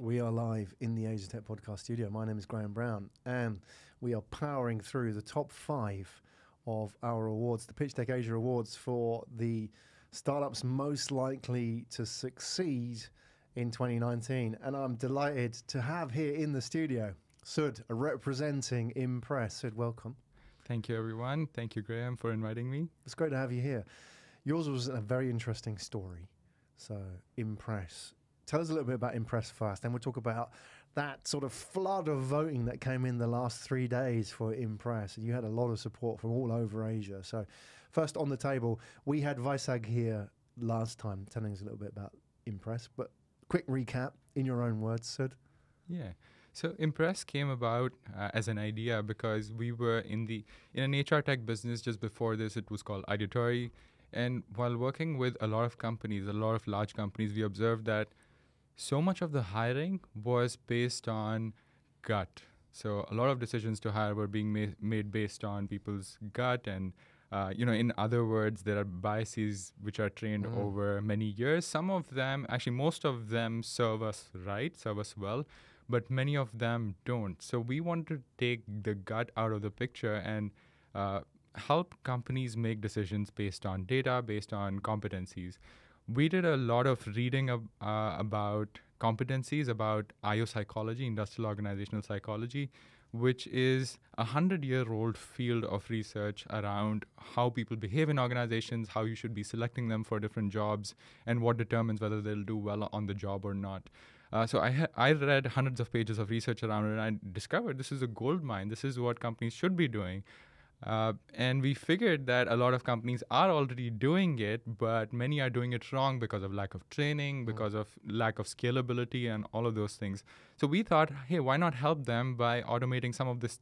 We are live in the Asia Tech Podcast studio. My name is Graham Brown, and we are powering through the top 5 of our awards, the Pitchdeck Asia Awards for the startups most likely to succeed in 2019. And I'm delighted to have here in the studio Sud, representing Impress. Sud, welcome. Thank you, everyone. Thank you, Graham, for inviting me. It's great to have you here. Yours was a very interesting story. So, Impress. Tell us a little bit about Impress first, then we'll talk about that sort of flood of voting that came in the last 3 days for Impress. And you had a lot of support from all over Asia. So first on the table, we had Vaisag here last time telling us a little bit about Impress. But quick recap in your own words, Sud. Yeah. So Impress came about as an idea because we were in an HR tech business. Just before this, it was called Auditory. And while working with a lot of companies, a lot of large companies, we observed that so much of the hiring was based on gut. So a lot of decisions to hire were being made based on people's gut. And, in other words, there are biases which are trained over many years. Some of them, actually most of them serve us right, serve us well, but many of them don't. So we want to take the gut out of the picture and help companies make decisions based on data, based on competencies. We did a lot of reading about competencies, about IO psychology, industrial organizational psychology, which is a 100-year-old field of research around how people behave in organizations, how you should be selecting them for different jobs, and what determines whether they'll do well on the job or not. So I read hundreds of pages of research around it, and I discovered this is a gold mine. This is what companies should be doing. And we figured that a lot of companies are already doing it, but many are doing it wrong because of lack of training, because of lack of scalability and all of those things. So we thought, hey, why not help them by automating some of this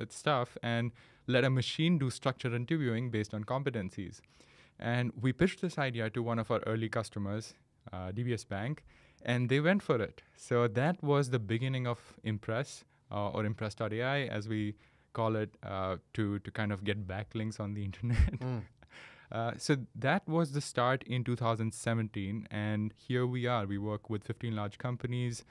stuff and let a machine do structured interviewing based on competencies. And we pitched this idea to one of our early customers, DBS Bank, and they went for it. So that was the beginning of Impress, or Impress.ai, as we call it, to kind of get backlinks on the internet. So that was the start in 2017, and here we are. We work with 15 large companies,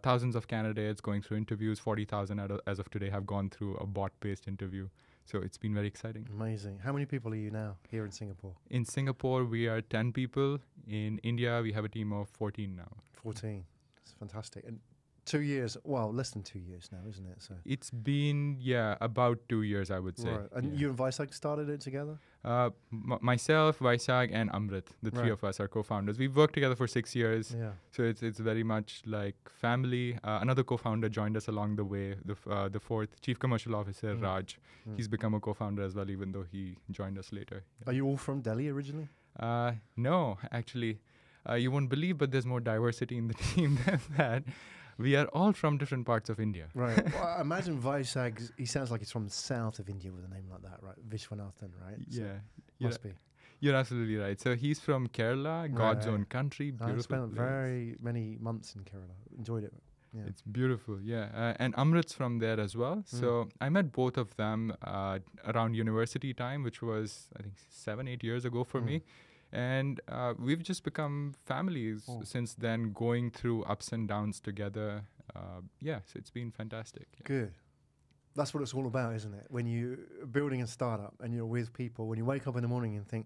thousands of candidates going through interviews. 40,000 as of today have gone through a bot-based interview. So it's been very exciting. Amazing. How many people are you now here in Singapore? In Singapore, we are 10 people. In India, we have a team of 14 now. 14. That's fantastic. And 2 years, well, less than 2 years now, isn't it? So it's been, about 2 years, I would say. Right. And you and Vaisag started it together? Myself, Vaisag, and Amrit, the three of us are co-founders. We've worked together for 6 years, so it's very much like family. Another co-founder joined us along the way, the fourth Chief Commercial Officer, Raj. He's become a co-founder as well, even though he joined us later. Are you all from Delhi originally? No, actually. You won't believe, but there's more diversity in the team than that. We are all from different parts of India. Right. Well, I imagine Vaisag, he sounds like he's from the south of India with a name like that, right? Vishwanathan, right? Yeah. So must be. You're absolutely right. So he's from Kerala, God's own country. Beautiful. I spent very many months in Kerala. Enjoyed it. Yeah. It's beautiful, yeah. And Amrit's from there as well. So I met both of them around university time, which was, I think, 7-8 years ago for me. And we've just become families since then, going through ups and downs together. So it's been fantastic. Yeah. Good. That's what it's all about, isn't it? When you're building a startup and you're with people, when you wake up in the morning and think,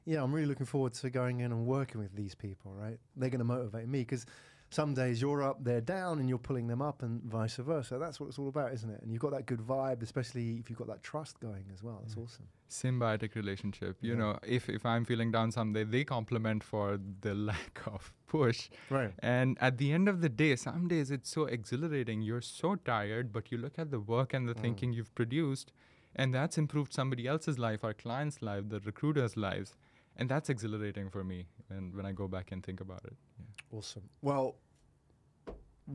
yeah, I'm really looking forward to going in and working with these people, right? They're going to motivate me because some days you're up, they're down, and you're pulling them up, and vice versa. That's what it's all about, isn't it? And you've got that good vibe, especially if you've got that trust going as well. That's awesome. Symbiotic relationship. You know, if I'm feeling down someday, they compliment for the lack of push. Right. And at the end of the day, some days it's so exhilarating. You're so tired, but you look at the work and the thinking you've produced, and that's improved somebody else's life, our client's life, the recruiter's lives. And that's exhilarating for me and when I go back and think about it. Yeah. Awesome. Well,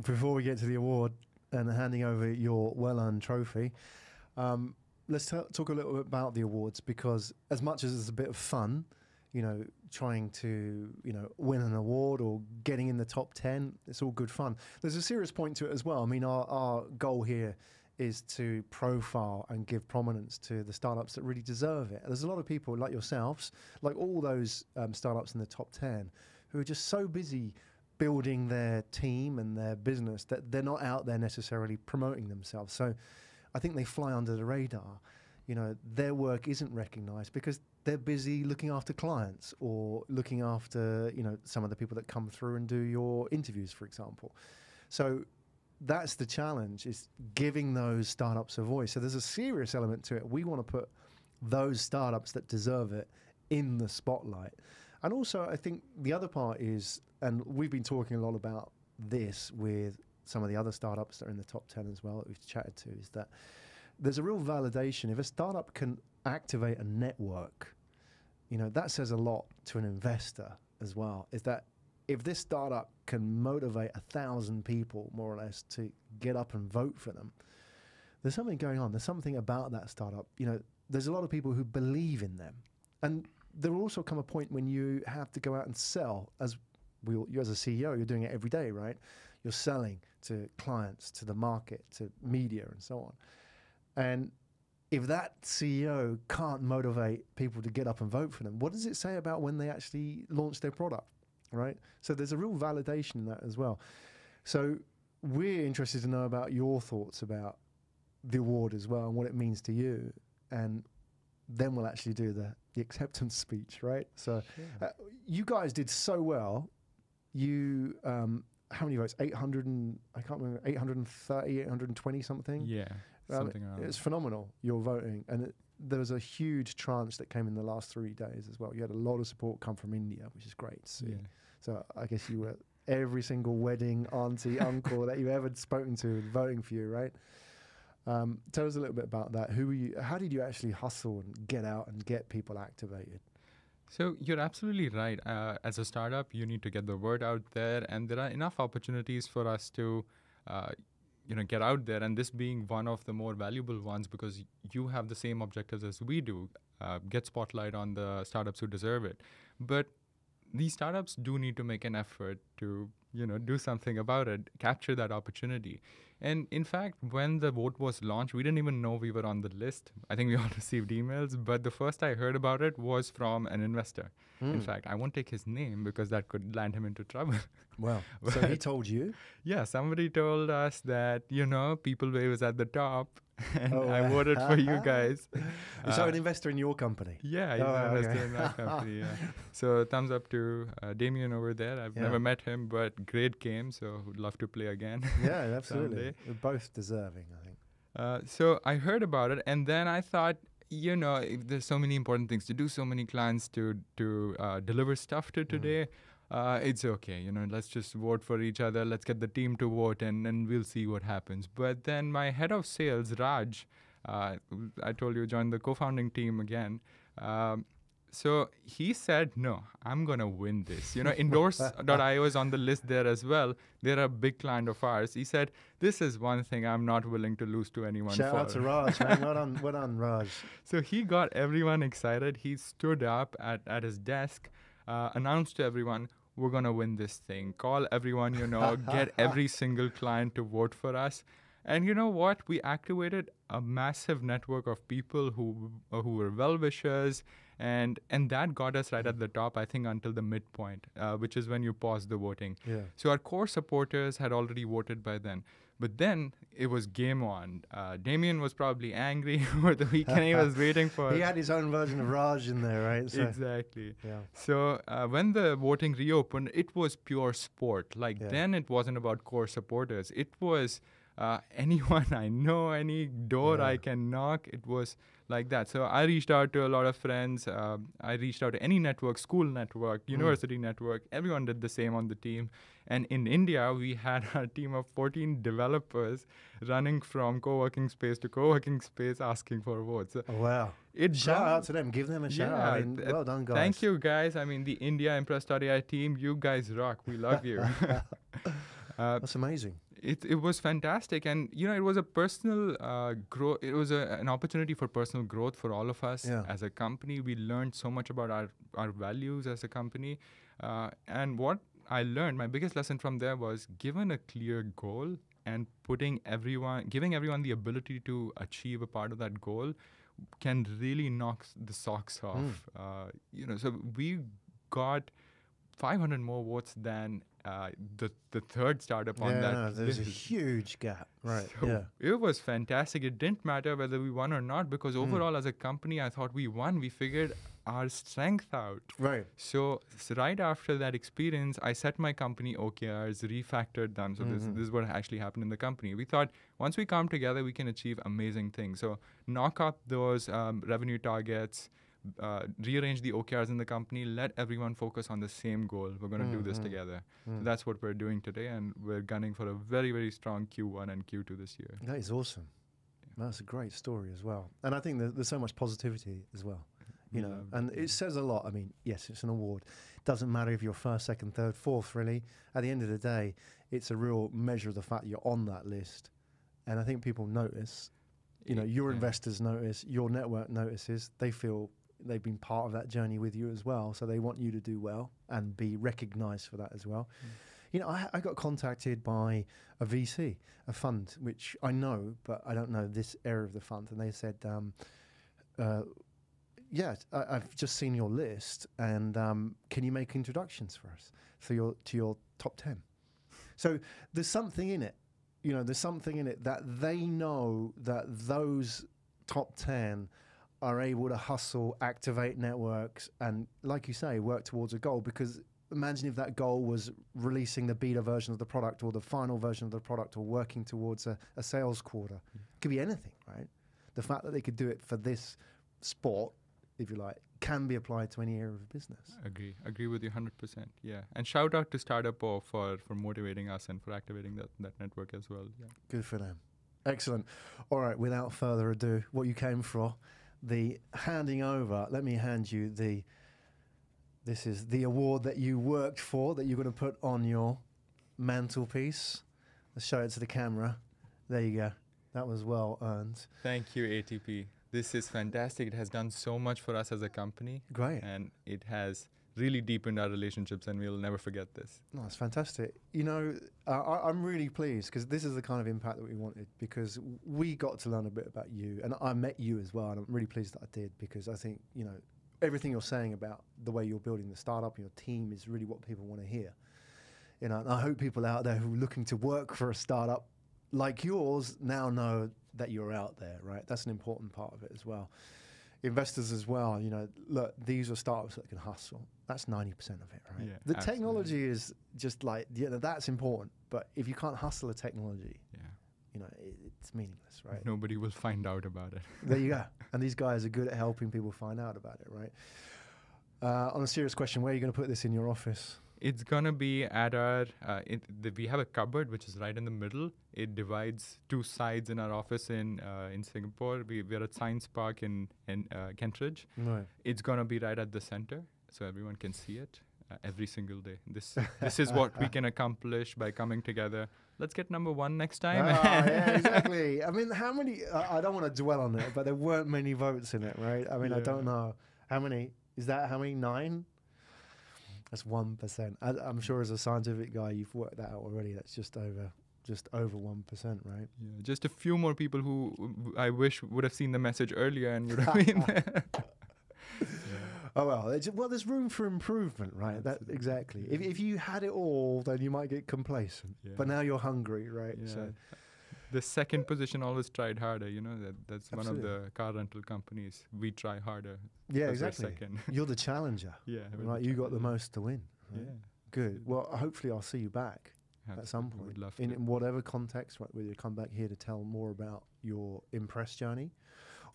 before we get to the award and handing over your well-earned trophy, let's talk a little bit about the awards, because as much as it's a bit of fun, trying to, win an award or getting in the top 10, it's all good fun. There's a serious point to it as well. I mean, our goal here is to profile and give prominence to the startups that really deserve it. There's a lot of people like yourselves, like all those startups in the top 10, who are just so busy building their team and their business, that they're not out there necessarily promoting themselves. So I think they fly under the radar. You know, their work isn't recognized because they're busy looking after clients or looking after, you know, some of the people that come through and do your interviews, for example. So that's the challenge, is giving those startups a voice. So there's a serious element to it. We want to put those startups that deserve it in the spotlight. And also, I think the other part is, and we've been talking a lot about this with some of the other startups that are in the top 10 as well that we've chatted to, is that there's a real validation. If a startup can activate a network, you know, that says a lot to an investor as well, is that if this startup can motivate 1,000 people, more or less, to get up and vote for them, there's something going on. There's something about that startup. You know, there's a lot of people who believe in them. And there will also come a point when you have to go out and sell. You as a CEO, you're doing it every day, right? You're selling to clients, to the market, to media, and so on. And if that CEO can't motivate people to get up and vote for them, what does it say about when they actually launch their product, right? So there's a real validation in that as well. So we're interested to know about your thoughts about the award as well and what it means to you. And then we'll actually do the acceptance speech, right? So you guys did so well. You, how many votes? 800 and, I can't remember, 830, 820 something? Yeah. Something around. It's phenomenal, your voting. And there was a huge tranche that came in the last 3 days as well. You had a lot of support come from India, which is great to see. Yeah. So I guess you were at every single wedding, auntie, uncle that you ever spoken to voting for you, right? Tell us a little bit about that. Who were you? How did you actually hustle and get out and get people activated? So you're absolutely right. As a startup, you need to get the word out there, and there are enough opportunities for us to get out there, and this being one of the more valuable ones because you have the same objectives as we do, get spotlight on the startups who deserve it. But these startups do need to make an effort to, do something about it, capture that opportunity. And in fact, when the vote was launched, we didn't even know we were on the list. I think we all received emails, but the first I heard about it was from an investor. In fact, I won't take his name because that could land him into trouble. Wow. So he told you? Yeah, somebody told us that, People Wave is at the top and I voted for you guys. So an investor in your company? Yeah, he's an investor in my company, yeah. So thumbs up to Damien over there. I've never met him, but great game, so would love to play again. Yeah, absolutely. We're both deserving, I think. So I heard about it, and then I thought, if there's so many important things to do, so many clients to deliver stuff to today, it's okay. Let's just vote for each other. Let's get the team to vote, and we'll see what happens. But then my head of sales, Raj, I told you, joined the co-founding team again. So he said, no, I'm going to win this. Endorse.io is on the list there as well. They're a big client of ours. He said, this is one thing I'm not willing to lose to anyone Shout out to Raj, man. Well done, Raj. So he got everyone excited. He stood up at his desk, announced to everyone, we're going to win this thing. Call everyone, get every single client to vote for us. And you know what? We activated a massive network of people who were well-wishers, and that got us right at the top, I think, until the midpoint, which is when you pause the voting. Yeah. So our core supporters had already voted by then. But then it was game on. Damien was probably angry over the weekend. He was waiting for... He had his own version of Raj in there, right? So exactly. Yeah. So when the voting reopened, it was pure sport. Then it wasn't about core supporters. It was... anyone I know, any door I can knock, it was like that. So I reached out to a lot of friends. I reached out to any network, school network, university network. Everyone did the same on the team. And in India, we had a team of 14 developers running from co-working space to co-working space asking for votes. Oh, wow. Shout out to them. Give them a shout out. Well done, guys. Thank you, guys. the India Impress.ai team, you guys rock. We love you. That's amazing. It was fantastic, and it was a personal growth. It was an opportunity for personal growth for all of us as a company. We learned so much about our values as a company, and what I learned, my biggest lesson from there was, given a clear goal and giving everyone the ability to achieve a part of that goal, can really knock the socks off. So we got 500 more votes than the third startup on that. No, there's a list. huge gap, right? So it was fantastic. It didn't matter whether we won or not, because overall as a company, I thought we won. We figured our strength out. Right. So right after that experience, I set my company OKRs, refactored them. So this is what actually happened in the company. We thought once we come together, we can achieve amazing things. So knock up those revenue targets, rearrange the OKRs in the company, let everyone focus on the same goal. We're going to do this together. So that's what we're doing today, and we're gunning for a very, very strong Q1 and Q2 this year. That is awesome. Yeah. That's a great story as well. And I think there's so much positivity as well. You know, and it says a lot. I mean, yes, it's an award. It doesn't matter if you're first, second, third, fourth, really. At the end of the day, it's a real measure of the fact you're on that list. And I think people notice, you know, your investors notice, your network notices, they feel they've been part of that journey with you as well. So they want you to do well and be recognized for that as well. You know, I got contacted by a VC, a fund, which I know, but I don't know this area of the fund. And they said, yeah, I've just seen your list, and can you make introductions for us to your top 10? So there's something in it, you know, there's something in it that they know that those top 10 are able to hustle, activate networks, and like you say, work towards a goal. Because imagine if that goal was releasing the beta version of the product or the final version of the product, or working towards a sales quarter. It could be anything, right? The fact that they could do it for this sport, if you like, can be applied to any area of business. Agree with you 100%. Yeah, and shout out to Startup O for motivating us and for activating that network as well. Yeah. Good for them. Excellent. All right, without further ado, what you came for, the handing over. Let me hand you this is the award that you worked for, that you're going to put on your mantelpiece. Let's show it to the camera. There you go. That was well earned. Thank you, ATP. This is fantastic. It has done so much for us as a company. Great. And it has really deepened our relationships, and we'll never forget this. No, it's fantastic. You know, I'm really pleased, because this is the kind of impact that we wanted, because we got to learn a bit about you, and I met you as well, and I'm really pleased that I did, because I think, you know, everything you're saying about the way you're building the startup and your team is really what people want to hear. You know, and I hope people out there who are looking to work for a startup like yours now know that you're out there, right? That's an important part of it as well. Investors as well, you know, look, these are startups that can hustle. That's 90% of it, right? Yeah, the absolutely. Technology is just like, yeah, that's important. But if you can't hustle a technology, you know, it's meaningless, right? Nobody will find out about it. There you go. And these guys are good at helping people find out about it, right? On a serious question, where are you going to put this in your office? It's going to be at our, we have a cupboard which is right in the middle. It divides two sides in our office in Singapore. We're at Science Park in Kentridge. Right. It's going to be right at the center, so everyone can see it every single day. This is what we can accomplish by coming together. Let's get number one next time. Yeah, exactly. I mean, how many, I don't want to dwell on it, but there weren't many votes in it, right? I mean, I don't know. How many? Is that how many? 9? That's 1%. I'm sure as a scientific guy, you've worked that out already. That's just over 1%, right? Yeah, just a few more people who I wish would have seen the message earlier and would have been there. Oh, well, there's room for improvement, right? That exactly. If you had it all, then you might get complacent. Yeah. But now you're hungry, right? Yeah. So the second position always tried harder. You know, that's Absolutely. One of the car rental companies. We try harder. Yeah, exactly. Second. You're the challenger. Yeah. Right. You got the most to win. Right? Yeah. Good. Well, hopefully I'll see you back at some point. Would love in to. whatever context, right, whether you come back here to tell more about your Impress journey,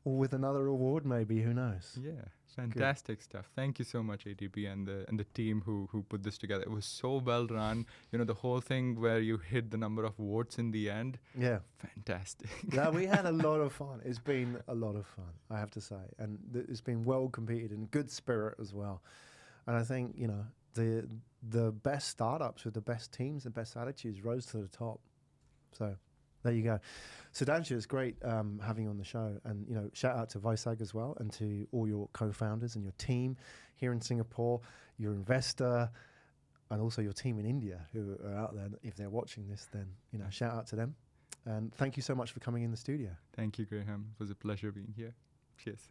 or with another award, maybe. Who knows? Yeah, fantastic stuff. Thank you so much, ATP, and the team who put this together. It was so well run. You know, the whole thing where you hit the number of votes in the end. Yeah, fantastic. Yeah, we had a lot of fun. It's been a lot of fun, I have to say, and it's been well competed in good spirit as well. And I think, you know, the best startups with the best teams and best attitudes rose to the top. So there you go. Sudhanshu, it's great having you on the show. And, you know, shout out to Vaisag as well, and to all your co-founders and your team here in Singapore, your investor, and also your team in India who are out there. If they're watching this, then, you know, shout out to them. And thank you so much for coming in the studio. Thank you, Graham. It was a pleasure being here. Cheers.